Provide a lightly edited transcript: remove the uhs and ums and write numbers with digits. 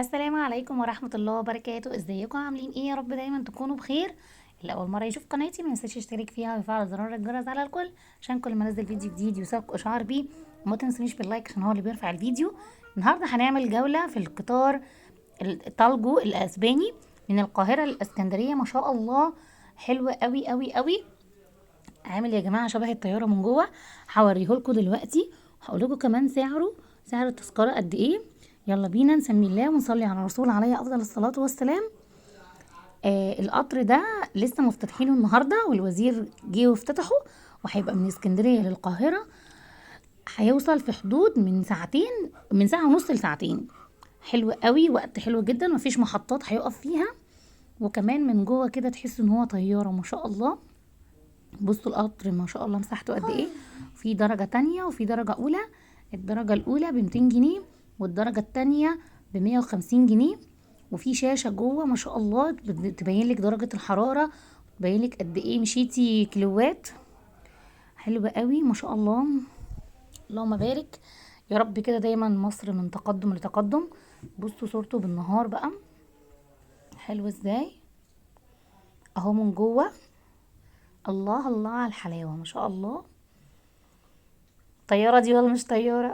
السلام عليكم ورحمة الله وبركاته. ازيكم عاملين ايه؟ يا رب دايما تكونوا بخير. اللي اول مرة يشوف قناتي ما ينساش يشترك فيها ويفعل زرار الجرس على الكل عشان كل ما انزل فيديو جديد يوصلك اشعار بيه. وما تنسونيش باللايك عشان هو اللي بيرفع الفيديو. النهارده هنعمل جولة في القطار التالجو الاسباني من القاهرة للاسكندرية. ما شاء الله حلو قوي قوي قوي. عامل يا جماعة شبه الطيارة من جوه. هوريهولكوا دلوقتي. هقول لكم كمان سعر التذكرة قد ايه. يلا بينا نسمي الله ونصلي على الرسول عليه افضل الصلاة والسلام. القطر ده لسه مفتتحينه النهارده والوزير جه وافتتحه، وهيبقى من اسكندرية للقاهرة. هيوصل في حدود من ساعتين، من ساعة ونص لساعتين. حلو قوي، وقت حلو جدا، مفيش محطات هيقف فيها. وكمان من جوه كده تحس ان هو طيارة ما شاء الله. بصوا القطر ما شاء الله مساحته قد ايه. في درجة تانية وفي درجة اولى. الدرجة الاولى ب200 جنيه، والدرجة التانية ب150 جنيه. وفي شاشة جوه ما شاء الله تبين لك درجة الحرارة، تبين لك قد ايه مشيتي كيلوات. حلوة قوي ما شاء الله. اللهم بارك. يا رب كده دايما مصر من تقدم لتقدم. بصوا صورته بالنهار بقى حلو ازاي اهو من جوه. الله الله على الحلاوة ما شاء الله. طيارة دي ولا مش طيارة؟